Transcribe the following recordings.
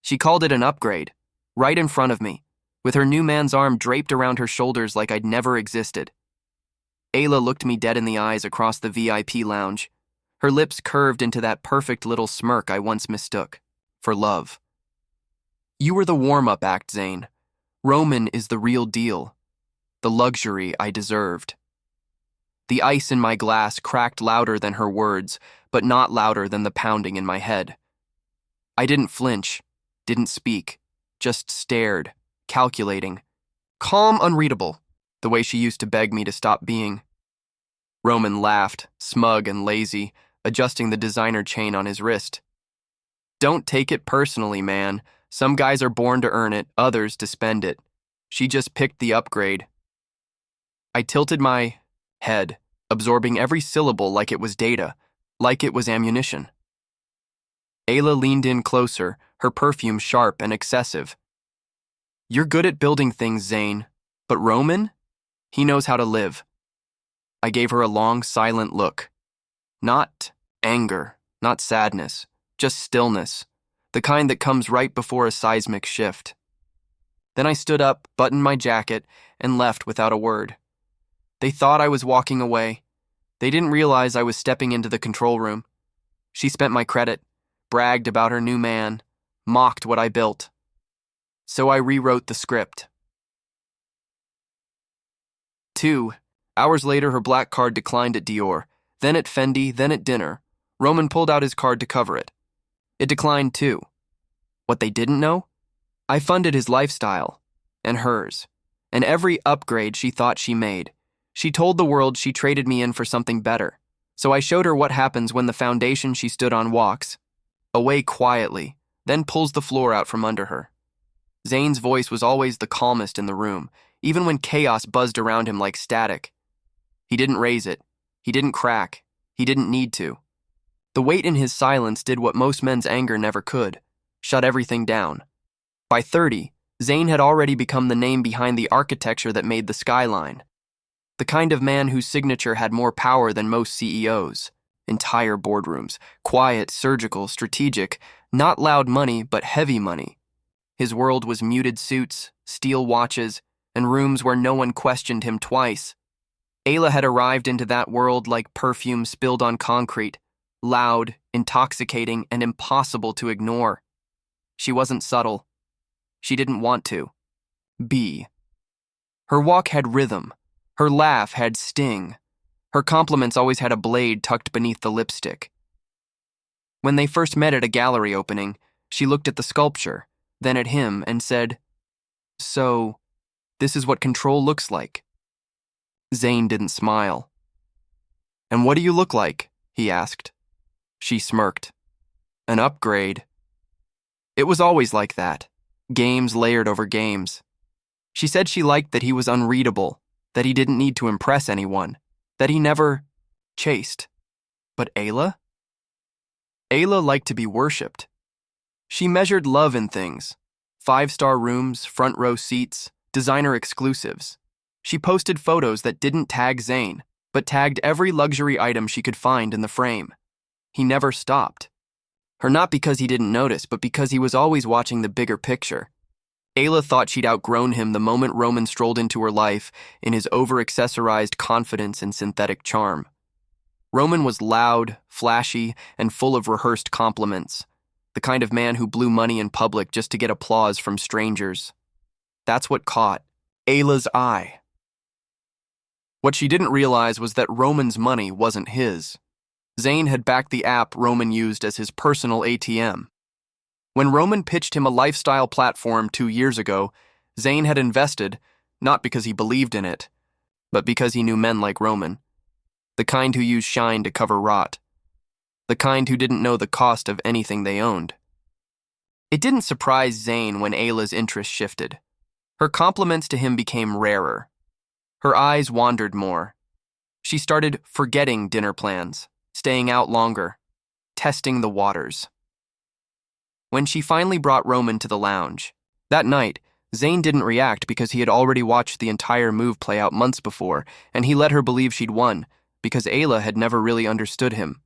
She called it an upgrade, right in front of me, with her new man's arm draped around her shoulders like I'd never existed. Ayla looked me dead in the eyes across the VIP lounge. Her lips curved into that perfect little smirk I once mistook for love. You were the warm-up act, Zane. Roman is the real deal, the luxury I deserved. The ice in my glass cracked louder than her words, but not louder than the pounding in my head. I didn't flinch, didn't speak, just stared, calculating. Calm, unreadable, the way she used to beg me to stop being. Roman laughed, smug and lazy, adjusting the designer chain on his wrist. Don't take it personally, man. Some guys are born to earn it, others to spend it. She just picked the upgrade. I tilted my head, absorbing every syllable like it was data, like it was ammunition. Ayla leaned in closer, her perfume sharp and excessive. You're good at building things, Zane, but Roman? He knows how to live. I gave her a long, silent look. Not anger, not sadness, just stillness, the kind that comes right before a seismic shift. Then I stood up, buttoned my jacket, and left without a word. They thought I was walking away. They didn't realize I was stepping into the control room. She spent my credit, bragged about her new man, mocked what I built. So I rewrote the script. 2 hours later, her black card declined at Dior, then at Fendi, then at dinner. Roman pulled out his card to cover it. It declined too. What they didn't know? I funded his lifestyle, and hers, and every upgrade she thought she made. She told the world she traded me in for something better. So I showed her what happens when the foundation she stood on walks away quietly, then pulls the floor out from under her. Zane's voice was always the calmest in the room, even when chaos buzzed around him like static. He didn't raise it. He didn't crack. He didn't need to. The weight in his silence did what most men's anger never could, shut everything down. By 30, Zane had already become the name behind the architecture that made the skyline. The kind of man whose signature had more power than most CEOs. Entire boardrooms, quiet, surgical, strategic, not loud money, but heavy money. His world was muted suits, steel watches, and rooms where no one questioned him twice. Ayla had arrived into that world like perfume spilled on concrete, loud, intoxicating, and impossible to ignore. She wasn't subtle. She didn't want to be. Her walk had rhythm. Her laugh had sting. Her compliments always had a blade tucked beneath the lipstick. When they first met at a gallery opening, she looked at the sculpture, then at him, and said, "So, this is what control looks like." Zane didn't smile. "And what do you look like?" he asked. She smirked. "An upgrade." It was always like that. Games layered over games. She said she liked that he was unreadable, that he didn't need to impress anyone, that he never chased. But Ayla? Ayla liked to be worshipped. She measured love in things. 5-star rooms, front row seats, designer exclusives. She posted photos that didn't tag Zane, but tagged every luxury item she could find in the frame. He never stopped. Her not because he didn't notice, but because he was always watching the bigger picture. Ayla thought she'd outgrown him the moment Roman strolled into her life in his over-accessorized confidence and synthetic charm. Roman was loud, flashy, and full of rehearsed compliments, the kind of man who blew money in public just to get applause from strangers. That's what caught Ayla's eye. What she didn't realize was that Roman's money wasn't his. Zane had backed the app Roman used as his personal ATM. When Roman pitched him a lifestyle platform 2 years ago, Zane had invested, not because he believed in it, but because he knew men like Roman. The kind who used shine to cover rot. The kind who didn't know the cost of anything they owned. It didn't surprise Zane when Ayla's interest shifted. Her compliments to him became rarer. Her eyes wandered more. She started forgetting dinner plans, staying out longer, testing the waters. When she finally brought Roman to the lounge, that night, Zane didn't react because he had already watched the entire move play out months before, and he let her believe she'd won because Ayla had never really understood him.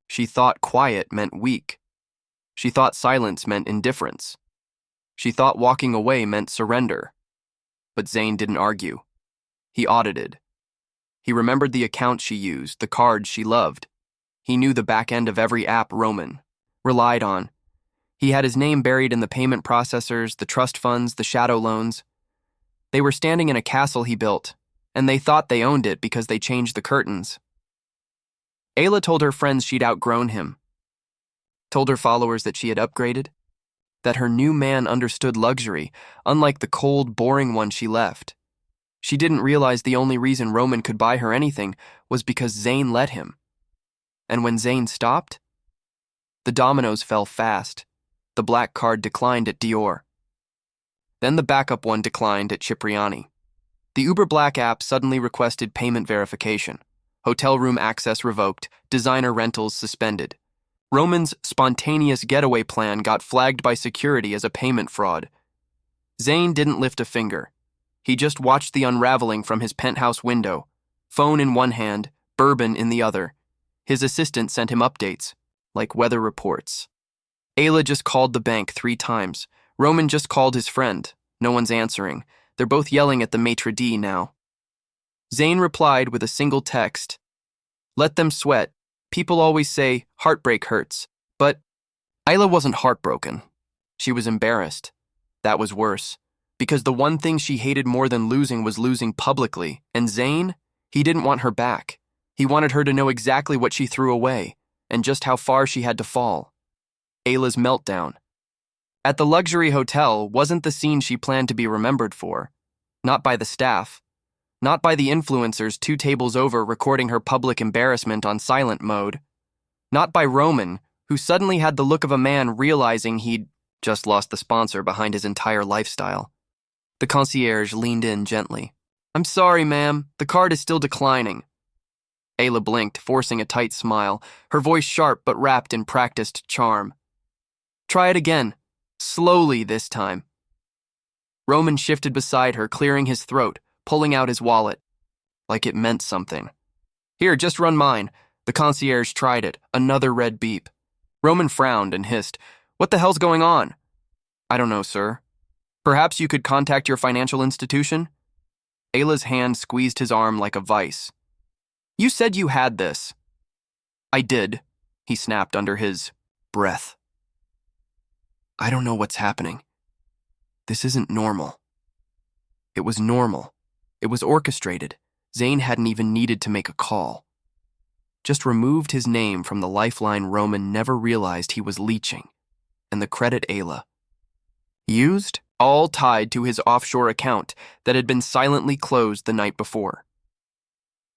She thought quiet meant weak. She thought silence meant indifference. She thought walking away meant surrender. But Zane didn't argue. He audited. He remembered the accounts she used, the cards she loved. He knew the back end of every app Roman relied on. He had his name buried in the payment processors, the trust funds, the shadow loans. They were standing in a castle he built, and they thought they owned it because they changed the curtains. Ayla told her friends she'd outgrown him, told her followers that she had upgraded, that her new man understood luxury, unlike the cold, boring one she left. She didn't realize the only reason Roman could buy her anything was because Zane let him. And when Zane stopped, the dominoes fell fast. The black card declined at Dior. Then the backup one declined at Cipriani. The Uber Black app suddenly requested payment verification. Hotel room access revoked, designer rentals suspended. Roman's spontaneous getaway plan got flagged by security as a payment fraud. Zane didn't lift a finger. He just watched the unraveling from his penthouse window, phone in one hand, bourbon in the other. His assistant sent him updates, like weather reports. Ayla just called the bank 3 times. Roman just called his friend. No one's answering. They're both yelling at the maitre d' now. Zane replied with a single text. Let them sweat. People always say heartbreak hurts, but Ayla wasn't heartbroken. She was embarrassed. That was worse, because the one thing she hated more than losing was losing publicly, and Zane, he didn't want her back. He wanted her to know exactly what she threw away, and just how far she had to fall. Ayla's meltdown. At the luxury hotel wasn't the scene she planned to be remembered for. Not by the staff. Not by the influencers 2 tables over recording her public embarrassment on silent mode. Not by Roman, who suddenly had the look of a man realizing he'd just lost the sponsor behind his entire lifestyle. The concierge leaned in gently. I'm sorry, ma'am. The card is still declining. Ayla blinked, forcing a tight smile, her voice sharp but wrapped in practiced charm. Try it again. Slowly this time. Roman shifted beside her, clearing his throat, pulling out his wallet. Like it meant something. Here, just run mine. The concierge tried it, another red beep. Roman frowned and hissed, What the hell's going on? I don't know, sir. Perhaps you could contact your financial institution? Ayla's hand squeezed his arm like a vice. You said you had this. I did, he snapped under his breath. I don't know what's happening. This isn't normal. It was normal. It was orchestrated. Zane hadn't even needed to make a call. Just removed his name from the lifeline Roman never realized he was leeching, and the credit Ayla used, all tied to his offshore account that had been silently closed the night before.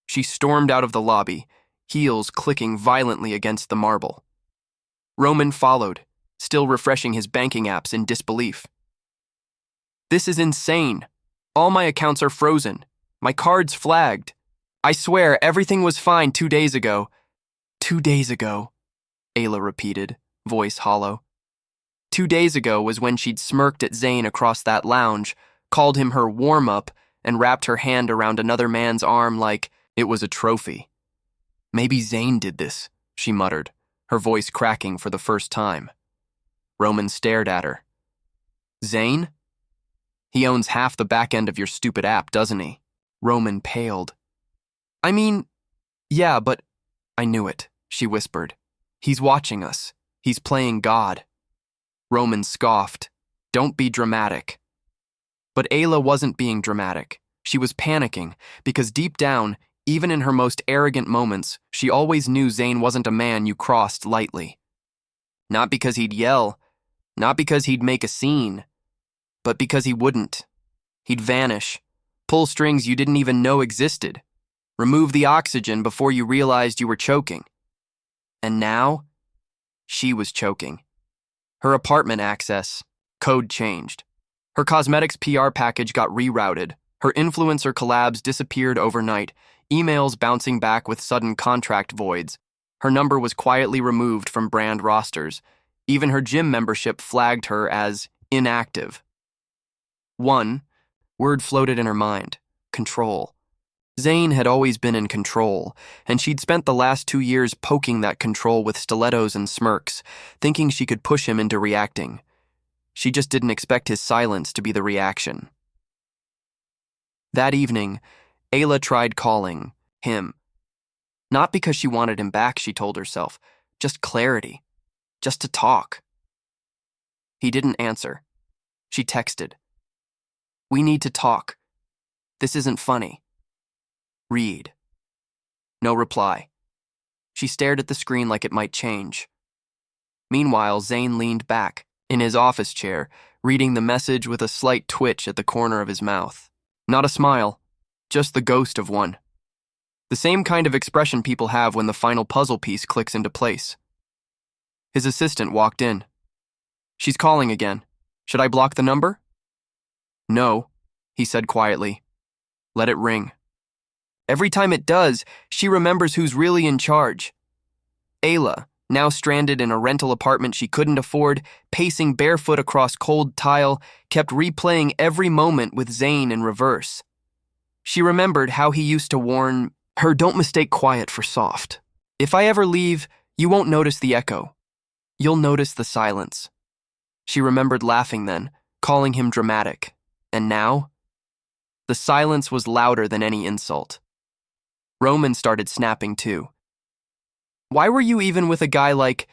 She stormed out of the lobby, heels clicking violently against the marble. Roman followed, still refreshing his banking apps in disbelief. This is insane. All my accounts are frozen. My cards flagged. I swear everything was fine 2 days ago. 2 days ago, Ayla repeated, voice hollow. 2 days ago was when she'd smirked at Zane across that lounge, called him her warm-up, and wrapped her hand around another man's arm like it was a trophy. Maybe Zane did this, she muttered, her voice cracking for the first time. Roman stared at her. Zane? He owns half the back end of your stupid app, doesn't he? Roman paled. I mean, yeah, but I knew it, she whispered. He's watching us. He's playing God. Roman scoffed. Don't be dramatic. But Ayla wasn't being dramatic. She was panicking, because deep down, even in her most arrogant moments, she always knew Zane wasn't a man you crossed lightly. Not because he'd yell, not because he'd make a scene, but because he wouldn't. He'd vanish, pull strings you didn't even know existed, remove the oxygen before you realized you were choking. And now, she was choking. Her apartment access, code changed. Her cosmetics PR package got rerouted. Her influencer collabs disappeared overnight, emails bouncing back with sudden contract voids. Her number was quietly removed from brand rosters. Even her gym membership flagged her as inactive. One word floated in her mind: control. Zane had always been in control, and she'd spent the last 2 years poking that control with stilettos and smirks, thinking she could push him into reacting. She just didn't expect his silence to be the reaction. That evening, Ayla tried calling him. Not because she wanted him back, she told herself. Just clarity. Just to talk. He didn't answer. She texted. "We need to talk. This isn't funny. Read." No reply. She stared at the screen like it might change. Meanwhile, Zane leaned back, in his office chair, reading the message with a slight twitch at the corner of his mouth. Not a smile, just the ghost of one. The same kind of expression people have when the final puzzle piece clicks into place. His assistant walked in. "She's calling again. Should I block the number?" "No," he said quietly. "Let it ring. Every time it does, she remembers who's really in charge." Ayla, now stranded in a rental apartment she couldn't afford, pacing barefoot across cold tile, kept replaying every moment with Zane in reverse. She remembered how he used to warn her, "Don't mistake quiet for soft. If I ever leave, you won't notice the echo. You'll notice the silence." She remembered laughing then, calling him dramatic. And now? The silence was louder than any insult. Roman started snapping too. "Why were you even with a guy like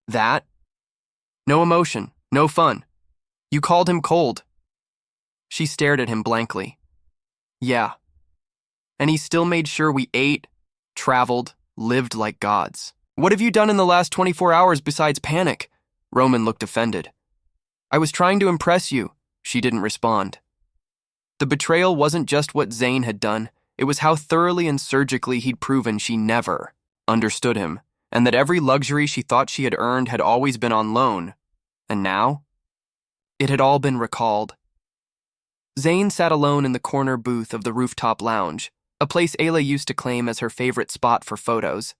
that? No emotion, no fun. You called him cold." She stared at him blankly. "Yeah. And he still made sure we ate, traveled, lived like gods. What have you done in the last 24 hours besides panic?" Roman looked offended. "I was trying to impress you." She didn't respond. The betrayal wasn't just what Zane had done, it was how thoroughly and surgically he'd proven she never understood him, and that every luxury she thought she had earned had always been on loan. And now? It had all been recalled. Zane sat alone in the corner booth of the rooftop lounge, a place Ayla used to claim as her favorite spot for photos.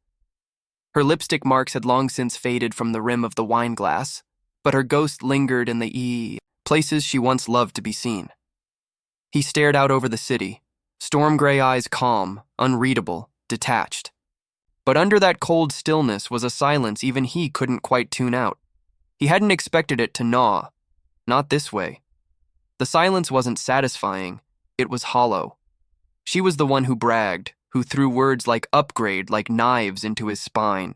Her lipstick marks had long since faded from the rim of the wine glass, but her ghost lingered in the places she once loved to be seen. He stared out over the city, storm-gray eyes calm, unreadable, detached. But under that cold stillness was a silence even he couldn't quite tune out. He hadn't expected it to gnaw. Not this way. The silence wasn't satisfying, it was hollow. She was the one who bragged, who threw words like upgrade like knives into his spine.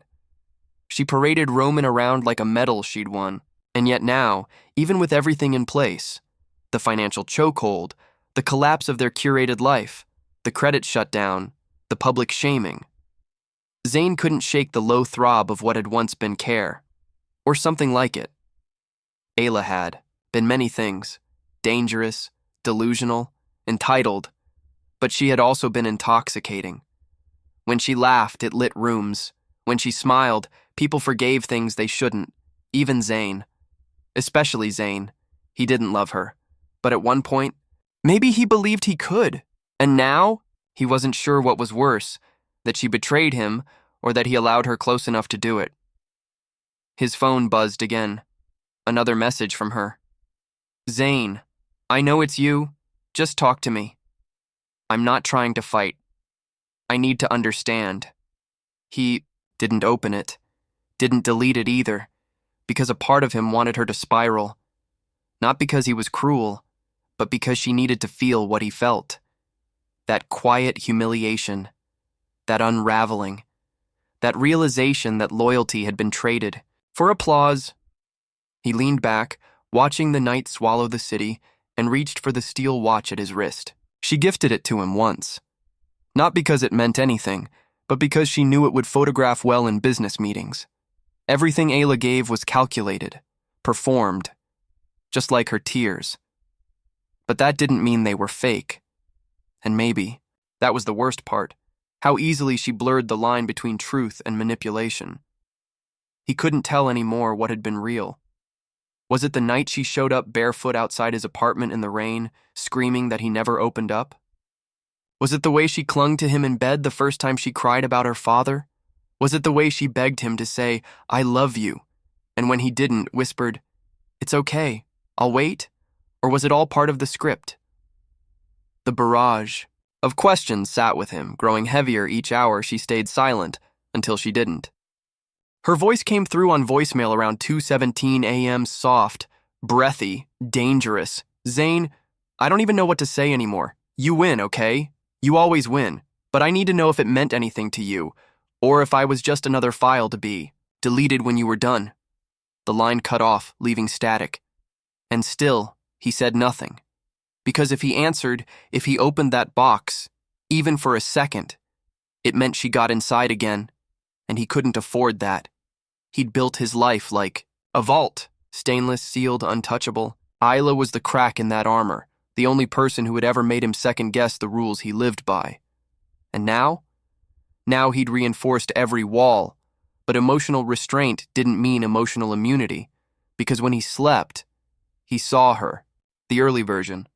She paraded Roman around like a medal she'd won, and yet now, even with everything in place, the financial chokehold, the collapse of their curated life, the credit shutdown, the public shaming, Zane couldn't shake the low throb of what had once been care, or something like it. Ayla had been many things, dangerous, delusional, entitled, but she had also been intoxicating. When she laughed, it lit rooms. When she smiled, people forgave things they shouldn't, even Zane. Especially Zane. He didn't love her, but at one point, maybe he believed he could. And now, he wasn't sure what was worse, that she betrayed him or that he allowed her close enough to do it. His phone buzzed again. Another message from her. "Zane, I know it's you. Just talk to me. I'm not trying to fight. I need to understand." He didn't open it, didn't delete it either, because a part of him wanted her to spiral. Not because he was cruel, but because she needed to feel what he felt. That quiet humiliation, that unraveling, that realization that loyalty had been traded for applause. He leaned back, watching the night swallow the city, and reached for the steel watch at his wrist. She gifted it to him once. Not because it meant anything, but because she knew it would photograph well in business meetings. Everything Ayla gave was calculated, performed, just like her tears. But that didn't mean they were fake. And maybe, that was the worst part, how easily she blurred the line between truth and manipulation. He couldn't tell anymore what had been real. Was it the night she showed up barefoot outside his apartment in the rain, screaming that he never opened up? Was it the way she clung to him in bed the first time she cried about her father? Was it the way she begged him to say, "I love you," and when he didn't, whispered, "It's okay, I'll wait"? Or was it all part of the script? The barrage of questions sat with him, growing heavier each hour she stayed silent until she didn't. Her voice came through on voicemail around 2:17 a.m., soft, breathy, dangerous. Zane, I don't even know what to say anymore. You win, okay? You always win. But I need to know if it meant anything to you, or if I was just another file to be deleted when you were done. The line cut off, leaving static. And still, he said nothing. Because if he answered, if he opened that box, even for a second, it meant she got inside again, and he couldn't afford that. He'd built his life like a vault, stainless, sealed, untouchable. Isla was the crack in that armor, the only person who had ever made him second-guess the rules he lived by. And now? Now he'd reinforced every wall, but emotional restraint didn't mean emotional immunity, because when he slept, he saw her, the early version.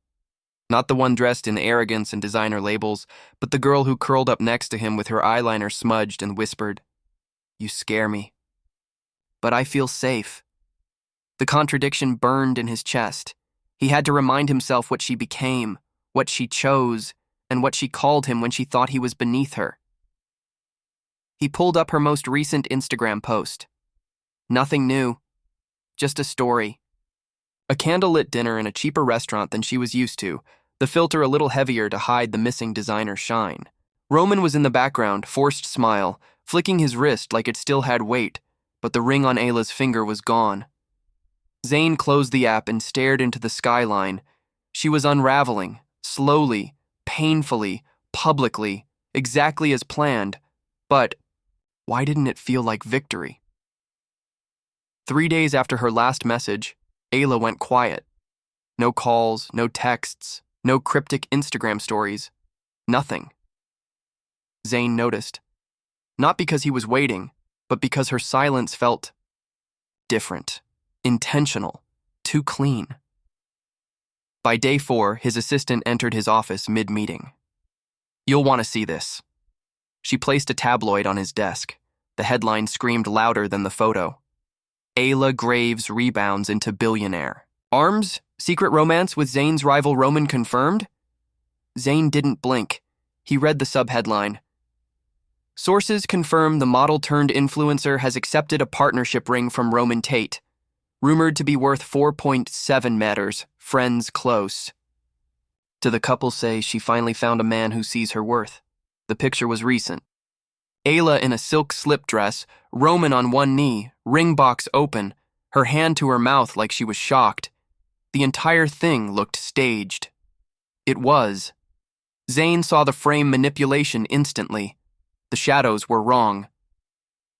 Not the one dressed in arrogance and designer labels, but the girl who curled up next to him with her eyeliner smudged and whispered, "You scare me. But I feel safe." The contradiction burned in his chest. He had to remind himself what she became, what she chose, and what she called him when she thought he was beneath her. He pulled up her most recent Instagram post. Nothing new, just a story. A candlelit dinner in a cheaper restaurant than she was used to, the filter a little heavier to hide the missing designer shine. Roman was in the background, forced smile, flicking his wrist like it still had weight, but the ring on Ayla's finger was gone. Zane closed the app and stared into the skyline. She was unraveling, slowly, painfully, publicly, exactly as planned, but why didn't it feel like victory? 3 days after her last message, Ayla went quiet. No calls, no texts, no cryptic Instagram stories, nothing. Zane noticed. Not because he was waiting, but because her silence felt different, intentional, too clean. By day 4, his assistant entered his office mid-meeting. "You'll want to see this." She placed a tabloid on his desk. The headline screamed louder than the photo. Ayla Graves rebounds into billionaire. Arms? Secret romance with Zane's rival Roman confirmed? Zane didn't blink. He read the subheadline. Sources confirm the model-turned-influencer has accepted a partnership ring from Roman Tate. Rumored to be worth 4.7 matters, friends close. To the couple say she finally found a man who sees her worth. The picture was recent. Ayla in a silk slip dress, Roman on one knee, ring box open, her hand to her mouth like she was shocked. The entire thing looked staged. It was. Zane saw the frame manipulation instantly. The shadows were wrong.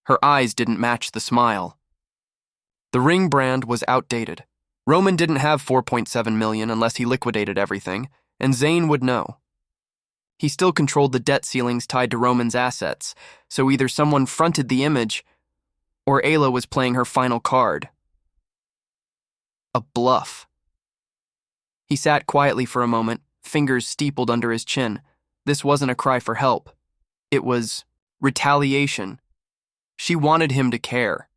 Her eyes didn't match the smile. The ring brand was outdated. Roman didn't have 4.7 million unless he liquidated everything, and Zane would know. He still controlled the debt ceilings tied to Roman's assets, so either someone fronted the image, or Ayla was playing her final card. A bluff. He sat quietly for a moment, fingers steepled under his chin. This wasn't a cry for help. It was retaliation. She wanted him to care.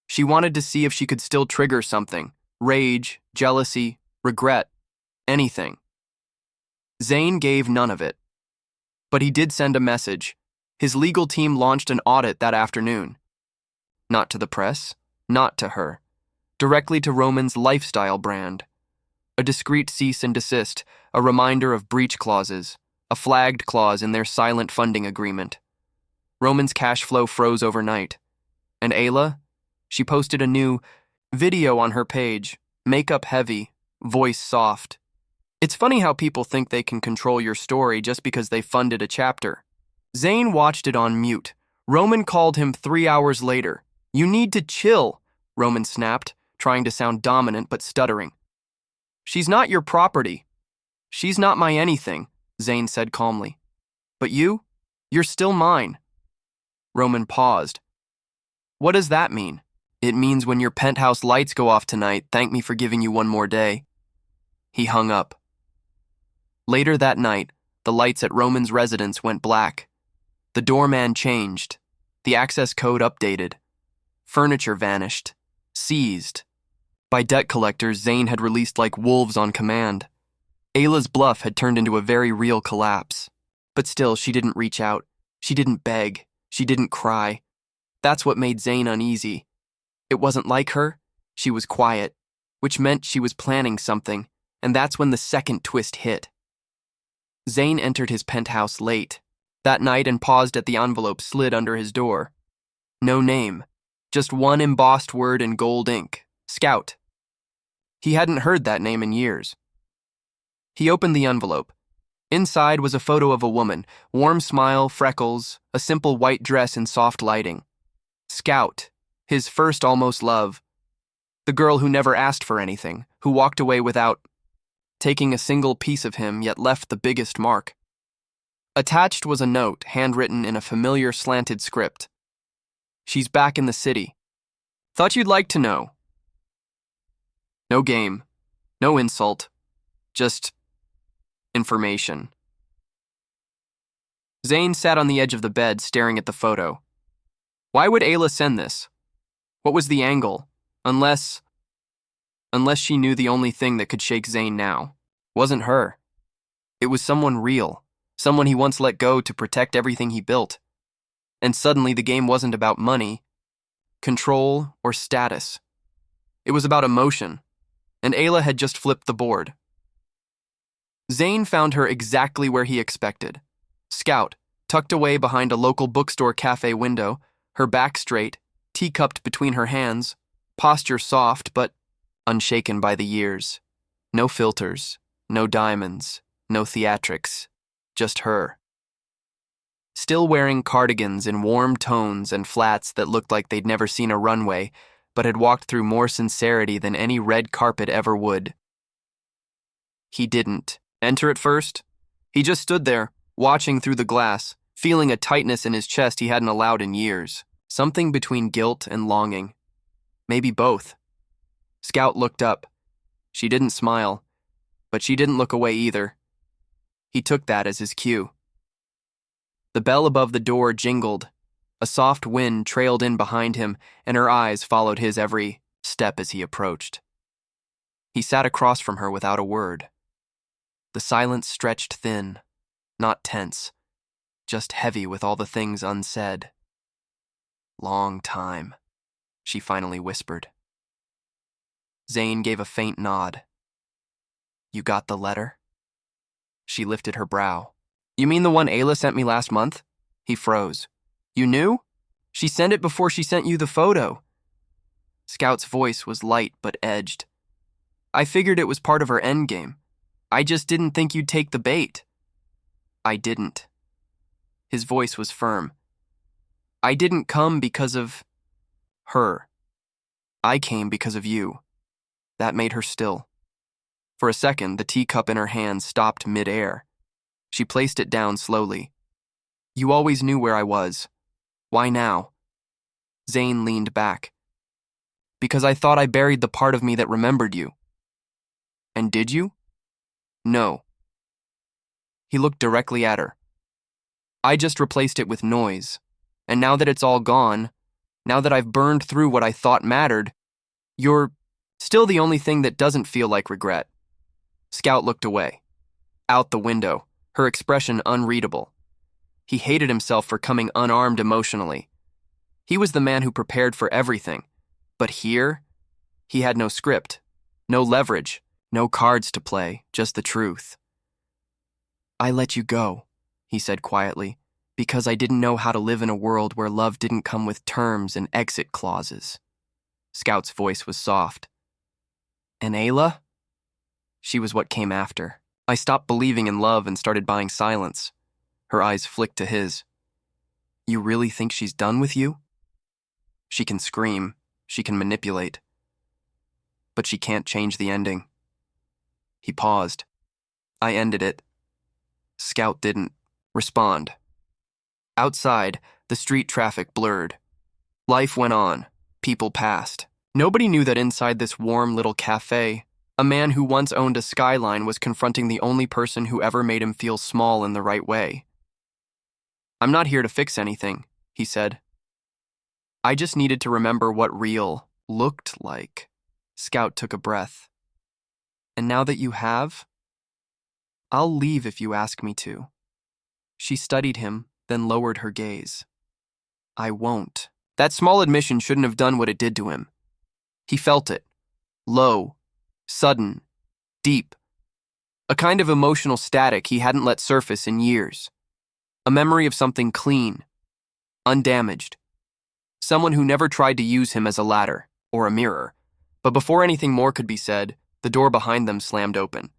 She wanted to see if she could still trigger something. Rage, jealousy, regret, anything. Zane gave none of it. But he did send a message. His legal team launched an audit that afternoon. Not to the press, not to her. Directly to Roman's lifestyle brand. A discreet cease and desist, a reminder of breach clauses, a flagged clause in their silent funding agreement. Roman's cash flow froze overnight. And Ayla? She posted a new video on her page, makeup heavy, voice soft. It's funny how people think they can control your story just because they funded a chapter. Zane watched it on mute. Roman called him 3 hours later. "You need to chill," Roman snapped, trying to sound dominant but stuttering. "She's not your property." "She's not my anything," Zane said calmly. "But you? You're still mine." Roman paused. "What does that mean?" "It means when your penthouse lights go off tonight, thank me for giving you one more day." He hung up. Later that night, the lights at Roman's residence went black. The doorman changed. The access code updated. Furniture vanished. Seized. By debt collectors Zane had released like wolves on command. Ayla's bluff had turned into a very real collapse. But still, she didn't reach out. She didn't beg. She didn't cry. That's what made Zane uneasy. It wasn't like her. She was quiet, which meant she was planning something, and that's when the second twist hit. Zane entered his penthouse late that night and paused at the envelope slid under his door. No name, just one embossed word in gold ink, Scout. He hadn't heard that name in years. He opened the envelope. Inside was a photo of a woman, warm smile, freckles, a simple white dress in soft lighting. Scout, his first almost love. The girl who never asked for anything, who walked away without taking a single piece of him yet left the biggest mark. Attached was a note, handwritten in a familiar slanted script. She's back in the city. Thought you'd like to know. No game, no insult, just information. Zane sat on the edge of the bed staring at the photo. Why would Ayla send this? What was the angle? Unless she knew the only thing that could shake Zane now wasn't her. It was someone real, someone he once let go to protect everything he built. And suddenly the game wasn't about money, control, or status. It was about emotion, and Ayla had just flipped the board. Zane found her exactly where he expected. Scout, tucked away behind a local bookstore cafe window, her back straight, teacupped between her hands, posture soft but unshaken by the years. No filters, no diamonds, no theatrics, just her. Still wearing cardigans in warm tones and flats that looked like they'd never seen a runway, but had walked through more sincerity than any red carpet ever would. He didn't enter at first. He just stood there, watching through the glass, feeling a tightness in his chest he hadn't allowed in years. Something between guilt and longing. Maybe both. Scout looked up. She didn't smile, but she didn't look away either. He took that as his cue. The bell above the door jingled. A soft wind trailed in behind him, and her eyes followed his every step as he approached. He sat across from her without a word. The silence stretched thin, not tense, just heavy with all the things unsaid. Long time, she finally whispered. Zane gave a faint nod. You got the letter? She lifted her brow. You mean the one Ayla sent me last month? He froze. You knew? She sent it before she sent you the photo. Scout's voice was light but edged. I figured it was part of her endgame. I just didn't think you'd take the bait. I didn't. His voice was firm. I didn't come because of her. I came because of you. That made her still. For a second, the teacup in her hand stopped mid-air. She placed it down slowly. You always knew where I was. Why now? Zane leaned back. Because I thought I buried the part of me that remembered you. And did you? No. He looked directly at her. I just replaced it with noise. And now that it's all gone, now that I've burned through what I thought mattered, you're still the only thing that doesn't feel like regret. Scout looked away. Out the window, her expression unreadable. He hated himself for coming unarmed emotionally. He was the man who prepared for everything. But here, he had no script, no leverage, no cards to play, just the truth. I let you go, he said quietly, because I didn't know how to live in a world where love didn't come with terms and exit clauses. Scout's voice was soft. And Ayla? She was what came after. I stopped believing in love and started buying silence. Her eyes flicked to his. You really think she's done with you? She can scream, she can manipulate, but she can't change the ending. He paused. I ended it. Scout didn't respond. Outside, the street traffic blurred. Life went on. People passed. Nobody knew that inside this warm little cafe, a man who once owned a skyline was confronting the only person who ever made him feel small in the right way. I'm not here to fix anything, he said. I just needed to remember what real looked like. Scout took a breath. And now that you have, I'll leave if you ask me to. She studied him, then lowered her gaze. I won't. That small admission shouldn't have done what it did to him. He felt it. Low, sudden, deep. A kind of emotional static he hadn't let surface in years. A memory of something clean, undamaged. Someone who never tried to use him as a ladder or a mirror. But before anything more could be said, the door behind them slammed open.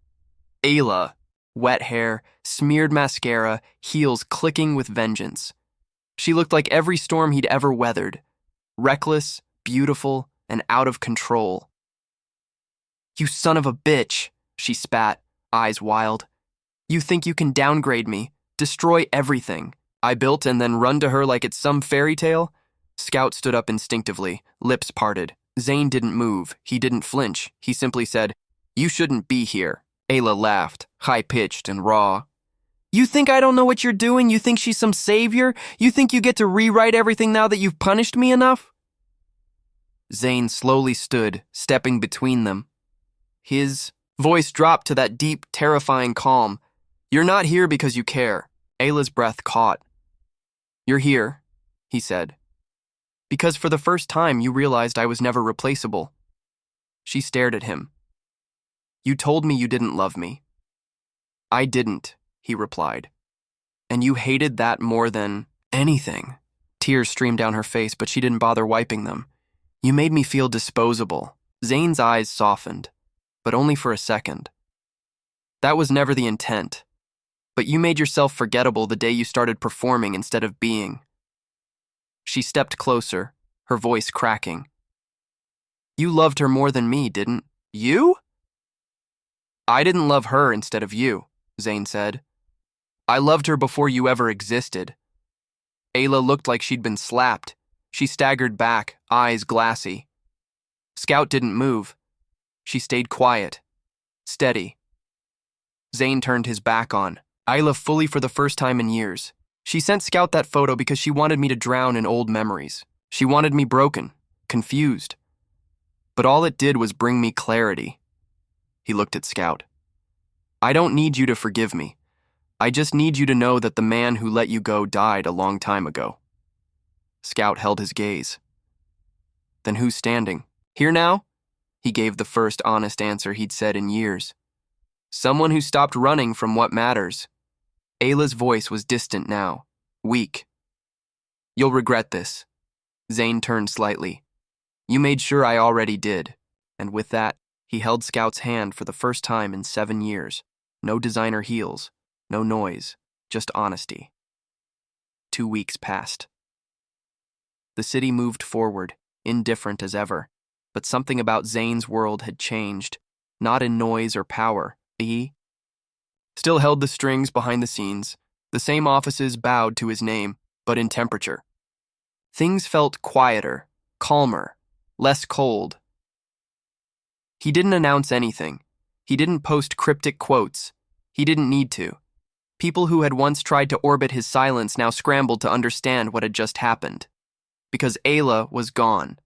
Ayla, wet hair, smeared mascara, heels clicking with vengeance. She looked like every storm he'd ever weathered. Reckless, beautiful, and out of control. You son of a bitch, she spat, eyes wild. You think you can downgrade me, destroy everything I built and then run to her like it's some fairy tale? Scout stood up instinctively, lips parted. Zane didn't move, he didn't flinch. He simply said, You shouldn't be here. Ayla laughed, high-pitched and raw. You think I don't know what you're doing? You think she's some savior? You think you get to rewrite everything now that you've punished me enough? Zane slowly stood, stepping between them. His voice dropped to that deep, terrifying calm. You're not here because you care. Ayla's breath caught. You're here, he said, because for the first time you realized I was never replaceable. She stared at him. You told me you didn't love me. I didn't, he replied. And you hated that more than anything. Tears streamed down her face, but she didn't bother wiping them. You made me feel disposable. Zane's eyes softened, but only for a second. That was never the intent. But you made yourself forgettable the day you started performing instead of being. She stepped closer, her voice cracking. You loved her more than me, didn't you? I didn't love her instead of you, Zane said. I loved her before you ever existed. Ayla looked like she'd been slapped. She staggered back, eyes glassy. Scout didn't move. She stayed quiet, steady. Zane turned his back on Ayla fully for the first time in years. She sent Scout that photo because she wanted me to drown in old memories. She wanted me broken, confused. But all it did was bring me clarity. He looked at Scout. I don't need you to forgive me. I just need you to know that the man who let you go died a long time ago. Scout held his gaze. Then who's standing? Here now? He gave the first honest answer he'd said in years. Someone who stopped running from what matters. Ayla's voice was distant now, weak. You'll regret this. Zane turned slightly. You made sure I already did. And with that, he held Scout's hand for the first time in 7 years. No designer heels, no noise, just honesty. 2 weeks passed. The city moved forward, indifferent as ever. But something about Zane's world had changed, not in noise or power. He still held the strings behind the scenes. The same offices bowed to his name, but in temperature. Things felt quieter, calmer, less cold. He didn't announce anything. He didn't post cryptic quotes. He didn't need to. People who had once tried to orbit his silence now scrambled to understand what had just happened. Because Ayla was gone.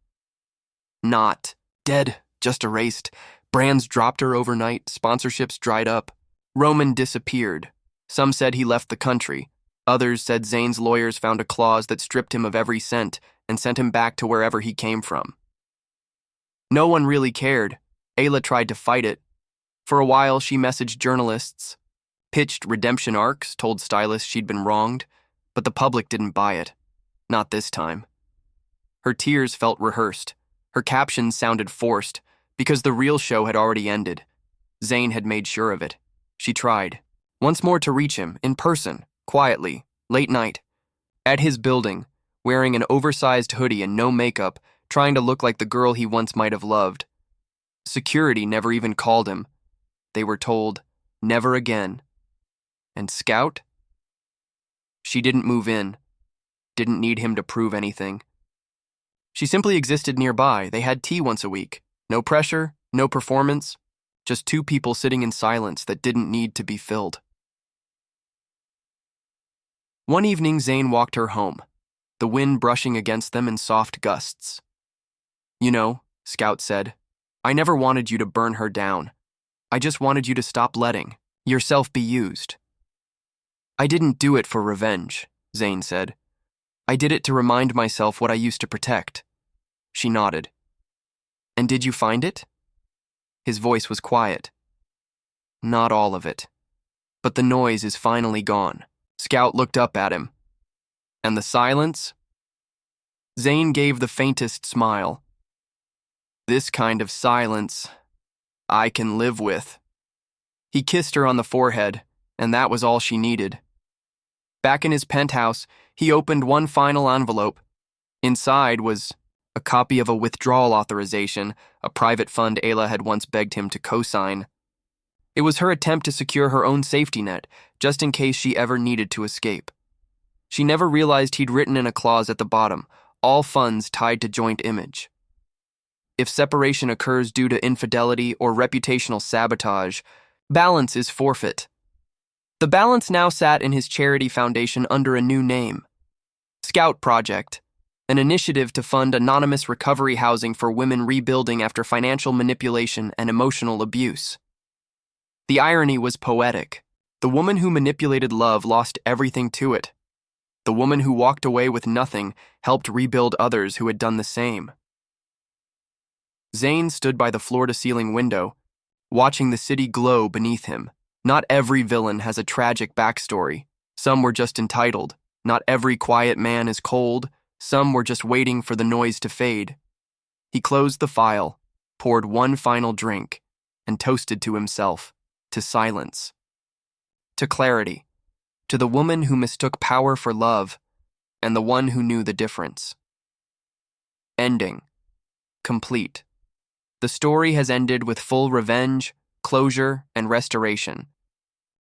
Not dead, just erased. Brands dropped her overnight, sponsorships dried up. Roman disappeared. Some said he left the country. Others said Zane's lawyers found a clause that stripped him of every cent and sent him back to wherever he came from. No one really cared. Ayla tried to fight it. For a while, she messaged journalists, pitched redemption arcs, told stylists she'd been wronged, but the public didn't buy it. Not this time. Her tears felt rehearsed. Her captions sounded forced, because the real show had already ended. Zane had made sure of it. She tried, once more to reach him, in person, quietly, late night, at his building, wearing an oversized hoodie and no makeup, trying to look like the girl he once might have loved. Security never even called him. They were told, never again. And Scout? She didn't move in, didn't need him to prove anything. She simply existed nearby. They had tea once a week. No pressure, no performance, just 2 people sitting in silence that didn't need to be filled. One evening, Zane walked her home, the wind brushing against them in soft gusts. You know, Scout said, I never wanted you to burn her down. I just wanted you to stop letting yourself be used. I didn't do it for revenge, Zane said. I did it to remind myself what I used to protect. She nodded. And did you find it? His voice was quiet. Not all of it. But the noise is finally gone. Scout looked up at him. And the silence? Zane gave the faintest smile. This kind of silence I can live with. He kissed her on the forehead, and that was all she needed. Back in his penthouse, he opened one final envelope. Inside was a copy of a withdrawal authorization, a private fund Ayla had once begged him to co-sign. It was her attempt to secure her own safety net, just in case she ever needed to escape. She never realized he'd written in a clause at the bottom, all funds tied to joint image. If separation occurs due to infidelity or reputational sabotage, balance is forfeit. The balance now sat in his charity foundation under a new name, Scout Project, an initiative to fund anonymous recovery housing for women rebuilding after financial manipulation and emotional abuse. The irony was poetic. The woman who manipulated love lost everything to it. The woman who walked away with nothing helped rebuild others who had done the same. Zane stood by the floor-to-ceiling window, watching the city glow beneath him. Not every villain has a tragic backstory. Some were just entitled. Not every quiet man is cold. Some were just waiting for the noise to fade. He closed the file, poured one final drink, and toasted to himself, to silence, to clarity, to the woman who mistook power for love, and the one who knew the difference. Ending. Complete. The story has ended with full revenge, closure, and restoration.